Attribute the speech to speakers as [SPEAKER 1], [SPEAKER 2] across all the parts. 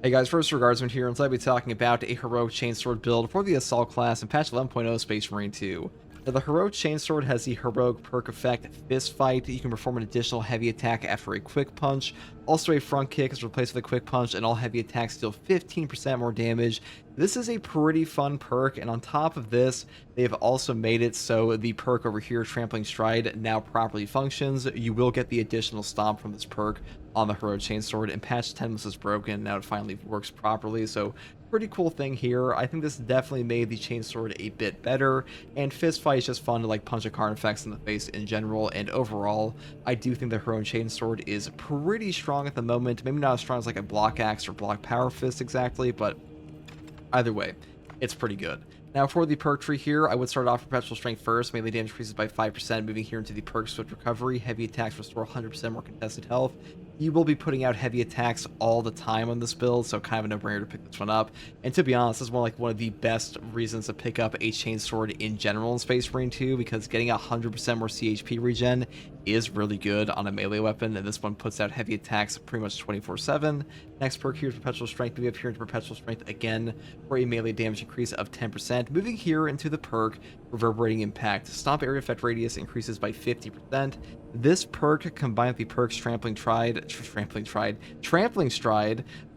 [SPEAKER 1] Hey guys, first regardsman here, and today I'll be talking about a heroic chainsword build for the assault class in patch 11.0 Space Marine 2. Now, the heroic chainsword has the heroic perk effect Fist Fight. You can perform an additional heavy attack after a quick punch. Also, a front kick is replaced with a quick punch, and all heavy attacks deal 15% more damage. This is a pretty fun perk, and on top of this, they've also made it so the perk over here, Trampling Stride, now properly functions. You will get the additional stomp from this perk on the heroic chainsword, and patch 10 was broken. Now it finally works properly, so pretty cool thing here. I think this definitely made the chainsword a bit better, and Fist Fight is just fun to like punch a card effects in the face in general. And overall, I do think the heroic chainsword is pretty strong at the moment. Maybe not as strong as like a block axe or block power fist exactly, but either way, it's pretty good. Now for the perk tree here, I would start off Perpetual Strength first. Melee damage increases by 5%, moving here into the perk Swift Recovery. Heavy attacks restore 100% more contested health. You will be putting out heavy attacks all the time on this build, so kind of a no-brainer to pick this one up. And to be honest, this is one of the best reasons to pick up a chainsword in general in Space Marine 2, because getting 100% more CHP regen is really good on a melee weapon, and this one puts out heavy attacks pretty much 24/7. Next perk here is Perpetual Strength. Moving up here into Perpetual Strength again for a melee damage increase of 10%. Moving here into the perk Reverberating Impact. Stomp area effect radius increases by 50%. This perk combined with the perks Trampling Stride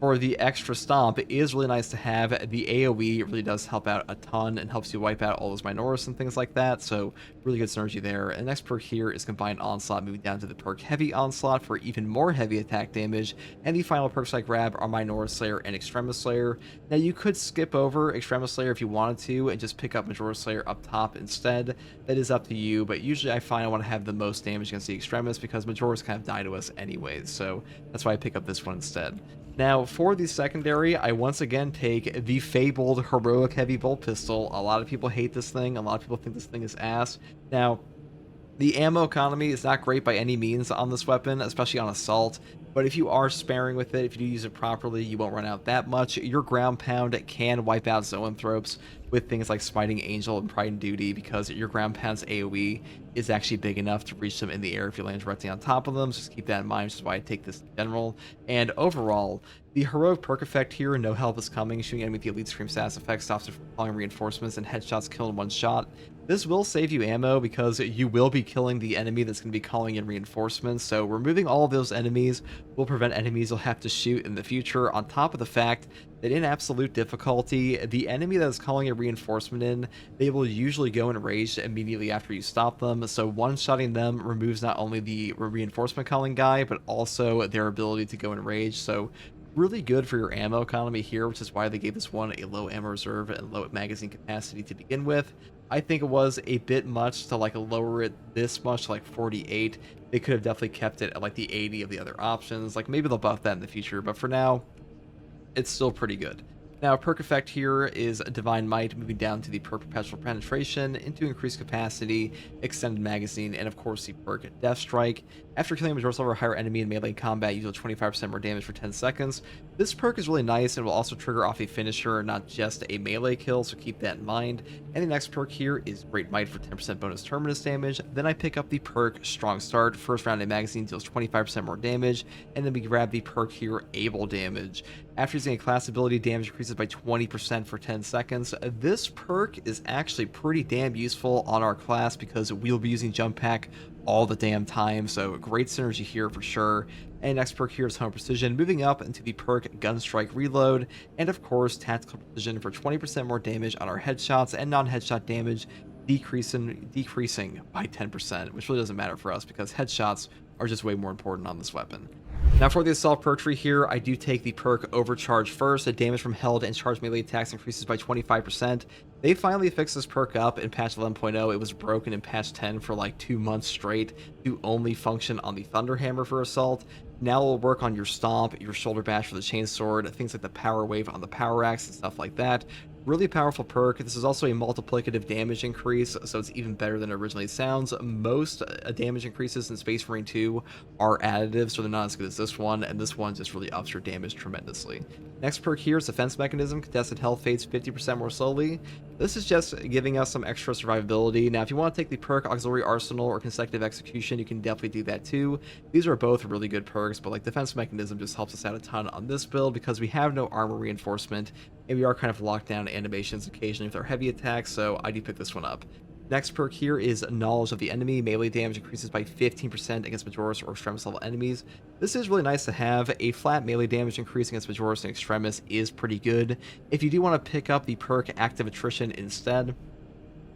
[SPEAKER 1] for the extra stomp is really nice to have. The AoE really does help out a ton and helps you wipe out all those Minoris and things like that, so really good synergy there. And the next perk here is Combined Onslaught, moving down to the perk Heavy Onslaught for even more heavy attack damage. And the final perks I grab are Minoris Slayer and Extremis Slayer. Now you could skip over Extremis Slayer if you wanted to and just pick up Majora's Slayer up top instead. That is up to you, but usually I find I want to have the most damage against the Extremis because Majora's kind of die to us anyways, so that's why I pick up this one instead. Now, for the secondary, I once again take the fabled Heroic Heavy Bolt Pistol. A lot of people hate this thing. A lot of people think this thing is ass. Now, the ammo economy is not great by any means on this weapon, especially on Assault, but if you are sparing with it, if you do use it properly, you won't run out that much. Your ground pound can wipe out Zoanthropes with things like Smiting Angel and Pride and Duty, because your ground pound's AoE is actually big enough to reach them in the air if you land directly on top of them. So just keep that in mind, which is why I take this in general. And overall, the heroic perk effect here, No Help is Coming, shooting enemy with the Elite Scream status effect stops it from calling reinforcements and headshots kill in one shot. This will save you ammo because you will be killing the enemy that's going to be calling in reinforcements, so removing all of those enemies will prevent enemies you'll have to shoot in the future, on top of the fact that in absolute difficulty, the enemy that is calling a reinforcement in, they will usually go enraged immediately after you stop them, so one-shotting them removes not only the reinforcement calling guy, but also their ability to go enraged, so really good for your ammo economy here, which is why they gave this one a low ammo reserve and low magazine capacity to begin with. I think it was a bit much to like lower it this much to like 48. They could have definitely kept it at like the 80 of the other options. Like maybe they'll buff that in the future, but for now, it's still pretty good. Now, perk effect here is Divine Might, moving down to the perk Perpetual Penetration, into increased capacity, extended magazine, and of course the perk Death Strike. After killing a Majora's level or higher enemy in melee combat, you deal 25% more damage for 10 seconds. This perk is really nice and will also trigger off a finisher, not just a melee kill, so keep that in mind. And the next perk here is Great Might for 10% bonus terminus damage. Then I pick up the perk Strong Start. First round in magazine deals 25% more damage, and then we grab the perk here Able Damage. After using a class ability, damage increases by 20% for 10 seconds. This perk is actually pretty damn useful on our class because we'll be using Jump Pack all the damn time, so great synergy here for sure. And next perk here is Home Precision, moving up into the perk Gunstrike Reload, and of course Tactical Precision for 20% more damage on our headshots and non-headshot damage decreasing by 10%, which really doesn't matter for us because headshots are just way more important on this weapon. Now for the Assault perk tree here, I do take the perk Overcharge first. The damage from held and charged melee attacks increases by 25%. They finally fixed this perk up in patch 11.0. It was broken in patch 10 for like 2 months straight to only function on the Thunderhammer for Assault. Now it'll work on your Stomp, your Shoulder Bash for the Chainsword, things like the Power Wave on the Power Axe and stuff like that. Really powerful perk. This is also a multiplicative damage increase, so it's even better than it originally sounds. Most damage increases in Space Marine 2 are additive, so they're not as good as this one, and this one just really ups your damage tremendously. Next perk here is Defense Mechanism. Contested health fades 50% more slowly. This is just giving us some extra survivability. Now, if you want to take the perk Auxiliary Arsenal or Consecutive Execution, you can definitely do that too. These are both really good perks, but like Defense Mechanism just helps us out a ton on this build because we have no armor reinforcement, and we are kind of locked down to animations occasionally with our heavy attacks, so I do pick this one up. Next perk here is Knowledge of the Enemy. Melee damage increases by 15% against Majoris or Extremis level enemies. This is really nice to have. A flat melee damage increase against Majoris and Extremis is pretty good. If you do want to pick up the perk Active Attrition instead,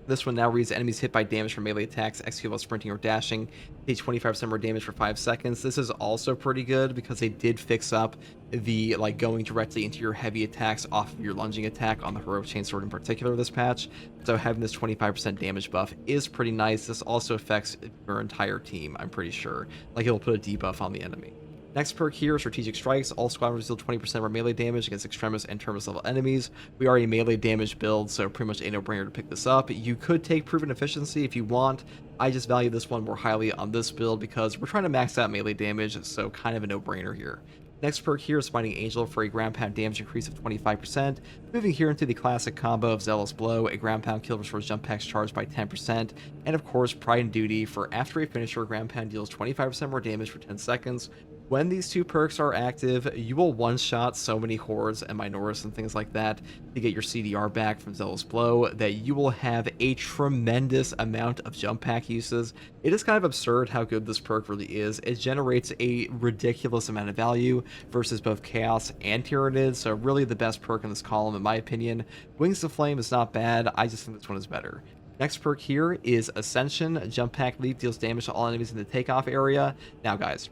[SPEAKER 1] this one now reads enemies hit by damage from melee attacks, execute while sprinting or dashing, take 25% more damage for 5 seconds. This is also pretty good because they did fix up the like going directly into your heavy attacks off of your lunging attack on the Heroic Chainsword in particular this patch. So having this 25% damage buff is pretty nice. This also affects your entire team, I'm pretty sure. Like it'll put a debuff on the enemy. Next perk here, Strategic Strikes. All squadrons deal 20% more melee damage against Extremis and Terminus level enemies. We are a melee damage build, so pretty much a no-brainer to pick this up. You could take Proven Efficiency if you want. I just value this one more highly on this build because we're trying to max out melee damage, so kind of a no-brainer here. Next perk here is Fighting Angel for a ground pound damage increase of 25%. Moving here into the classic combo of Zealous Blow, a ground pound kill restores jump packs charged by 10%. And of course, Pride and Duty for after a finisher, ground pound deals 25% more damage for 10 seconds. When these two perks are active, you will one-shot so many Hordes and Minoris and things like that to get your CDR back from Zealous Blow that you will have a tremendous amount of jump pack uses. It is kind of absurd how good this perk really is. It generates a ridiculous amount of value versus both Chaos and Tyrannid, so really the best perk in this column in my opinion. Wings of Flame is not bad, I just think this one is better. Next perk here is Ascension. Jump Pack Leap deals damage to all enemies in the takeoff area. Now guys,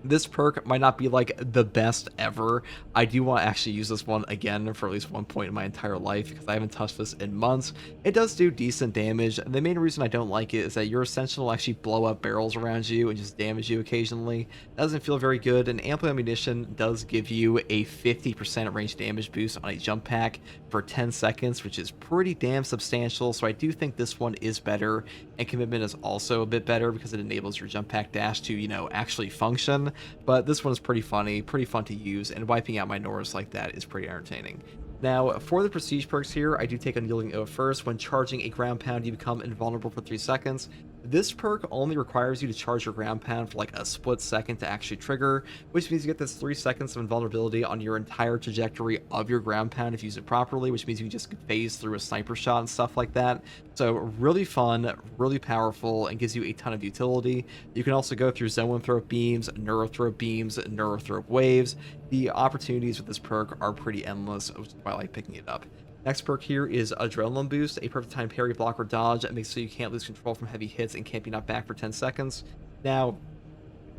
[SPEAKER 1] this perk might not be like the best ever. I do want to actually use this one again for at least one point in my entire life because I haven't touched this in months. It does do decent damage. The main reason I don't like it is that your Ascension will actually blow up barrels around you and just damage you occasionally. That doesn't feel very good, and Ample Ammunition does give you a 50% range damage boost on a jump pack for 10 seconds, which is pretty damn substantial, so I do think this one is better, and Commitment is also a bit better because it enables your jump pack dash to, you know, actually function. But this one is pretty funny, pretty fun to use, and wiping out Minoris like that is pretty entertaining. Now, for the prestige perks here, I do take Unyielding Oath first. When charging a ground pound, you become invulnerable for 3 seconds. This perk only requires you to charge your ground pound for like a split second to actually trigger, which means you get this 3 seconds of invulnerability on your entire trajectory of your ground pound if you use it properly, which means you can just phase through a sniper shot and stuff like that. So really fun, really powerful, and gives you a ton of utility. You can also go through Zone Throw beams, Neurothrope beams, Neurothrope waves. The opportunities with this perk are pretty endless, which is why I like picking it up. Next perk here is Adrenaline Boost, a perfect time parry, block, or dodge that makes so you can't lose control from heavy hits and can't be knocked back for 10 seconds. Now,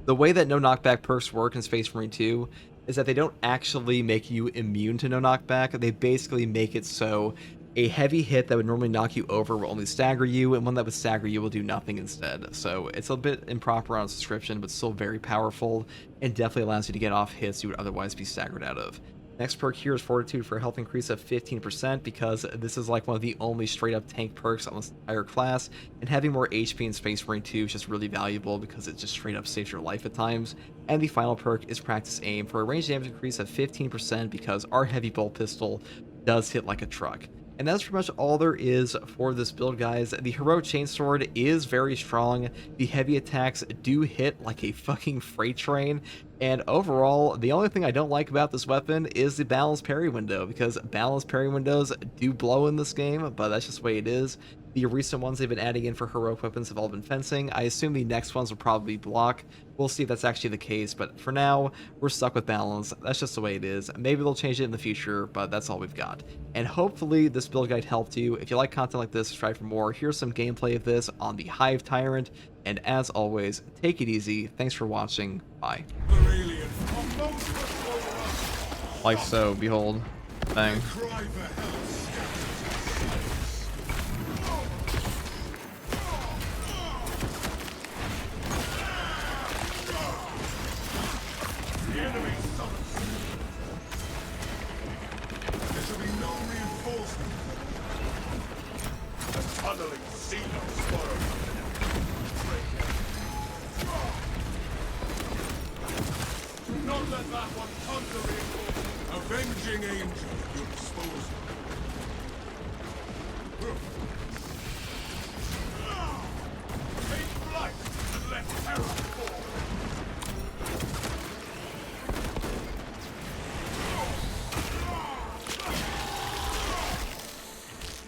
[SPEAKER 1] the way that no knockback perks work in Space Marine 2 is that they don't actually make you immune to no knockback. They basically make it so a heavy hit that would normally knock you over will only stagger you, and one that would stagger you will do nothing instead. So it's a bit improper on its description, but still very powerful, and definitely allows you to get off hits you would otherwise be staggered out of. Next perk here is Fortitude for a health increase of 15% because this is like one of the only straight up tank perks on this entire class, and having more HP in Space Marine 2 is just really valuable because it just straight up saves your life at times. And the final perk is Practice Aim for a range damage increase of 15% because our heavy bolt pistol does hit like a truck. And that's pretty much all there is for this build, guys. The Heroic Chainsword is very strong. The heavy attacks do hit like a fucking freight train. And overall, the only thing I don't like about this weapon is the balanced parry window, because balanced parry windows do blow in this game, but that's just the way it is. The recent ones they've been adding in for heroic weapons have all been fencing. I assume the next ones will probably block. We'll see if that's actually the case, but for now, we're stuck with balance. That's just the way it is. Maybe they'll change it in the future, but that's all we've got. And hopefully this build guide helped you. If you like content like this, subscribe for more. Here's some gameplay of this on the Hive Tyrant. And as always, take it easy. Thanks for watching. Bye. Like so, behold. Bang.
[SPEAKER 2] There shall be no reinforcements. Avenging angel at your disposal. Take flight and let terror fall.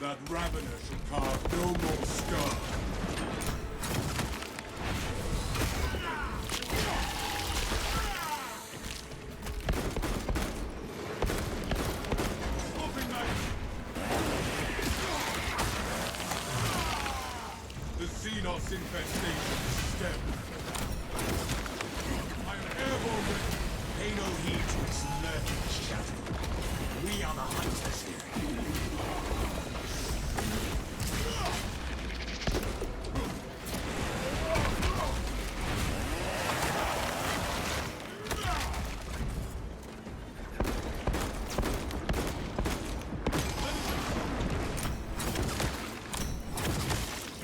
[SPEAKER 2] That ravener shall carve no more scar. The Xenos infestation is stemmed. I'm airborne with pay no heed to its lurking shadow. We are the hunters here.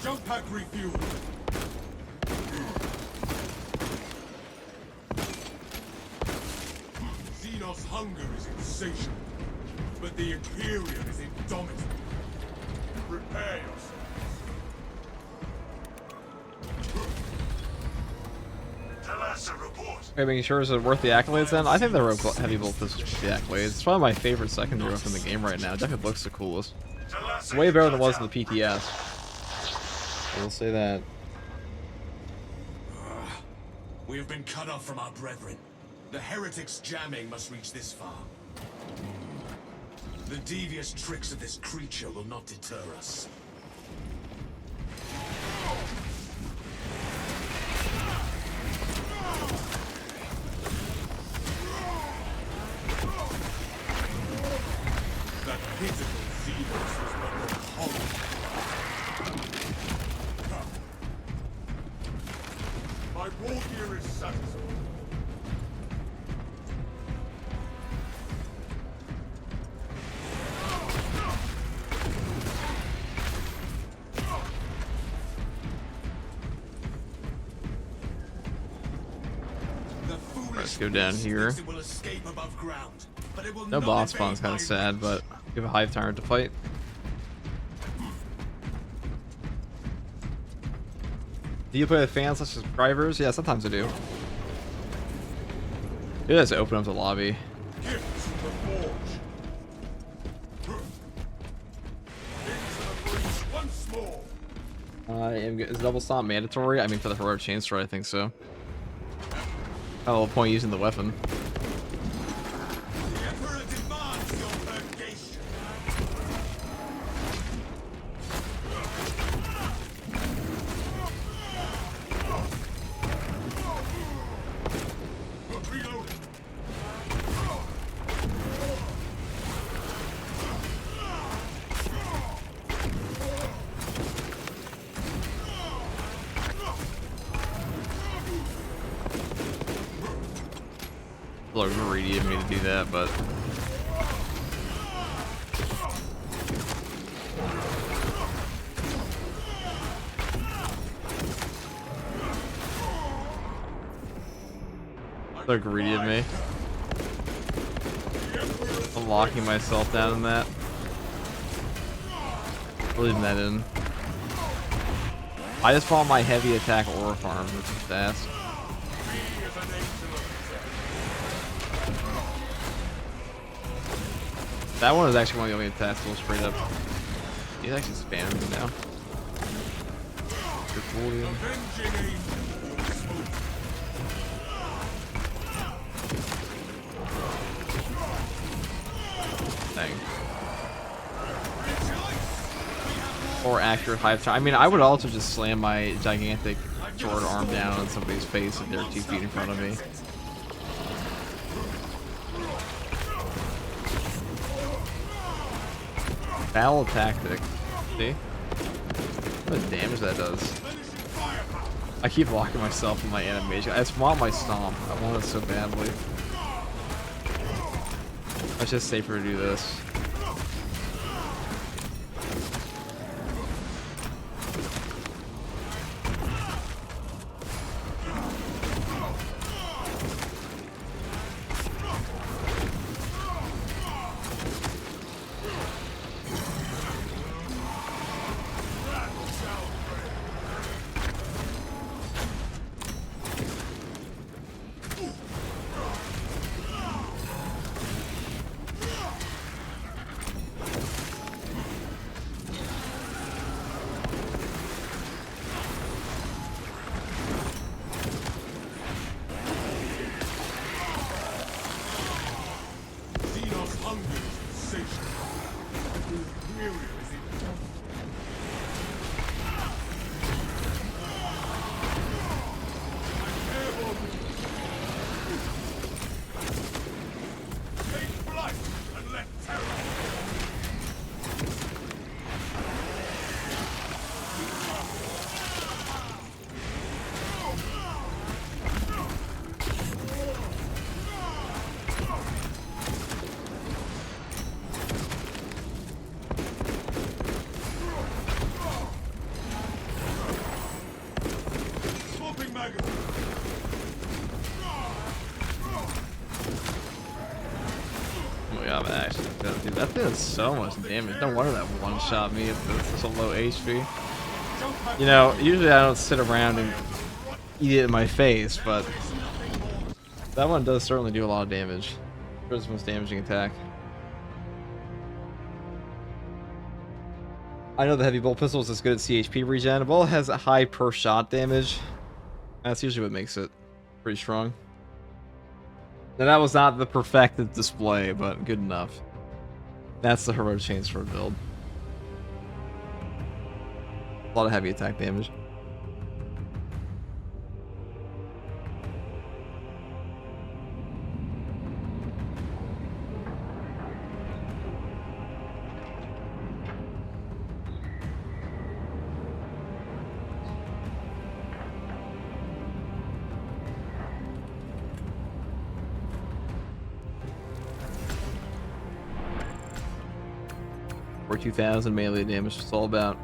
[SPEAKER 2] Jump pack refuel. Xenos hunger is insatiable, but the Imperium is indomitable. Prepare yourselves. Tell us a report.
[SPEAKER 1] Okay, making sure is it worth the accolades then? I think the heavy bolt is worth the accolades. It's probably my favorite secondary weapon in the game right now. It definitely looks the coolest. It's way better than it was in the PTS. I will say that.
[SPEAKER 2] We have been cut off from our brethren. The heretics' jamming must reach this far. The devious tricks of this creature will not deter us. That pitiful Xenos was but a hollow. My war gear is satisfied.
[SPEAKER 1] Let's go down here. No boss spawn's kind of sad, but we have a hive tyrant to fight. Do you play with fans such as subscribers? Yeah, sometimes I do. It does open up the lobby. Is double stomp mandatory? I mean, for the heroic Chainsword, I think so. Got a little point using the weapon.
[SPEAKER 2] The Emperor demands your purgation. Reload.
[SPEAKER 1] People are greedy of me to do that, but they're greedy of me. I'm locking myself down in that. Leaving that in. I just follow my heavy attack aura farm, which is fast. That one is actually one of the only attacks that will straight up. He's actually spamming me now. Good fool, dude. Dang. Or accurate hive time. I mean, I would also just slam my gigantic sword arm down on somebody's face if they're 2 feet in front of me. Battle tactic. See? What damage that does. I keep locking myself in my animation. I just want my stomp. I want it so badly. It's just safer to do this.
[SPEAKER 2] hunger is insatiable, but the Imperial is indomitable. Take flight and let terror. Swapping magazine.
[SPEAKER 1] Oh my god, I'm actually dude, that thing does so much damage. No wonder that one shot me at such a low HP. You know, usually I don't sit around and eat it in my face, but that one does certainly do a lot of damage. It's the most damaging attack. I know the heavy bolt pistol is as good at CHP regen. The bolt has a high per shot damage. That's usually what makes it pretty strong. Now that was not the perfected display, but good enough. That's the heroic Chainsword build. A lot of heavy attack damage. Or 2,000 melee damage, it's all about.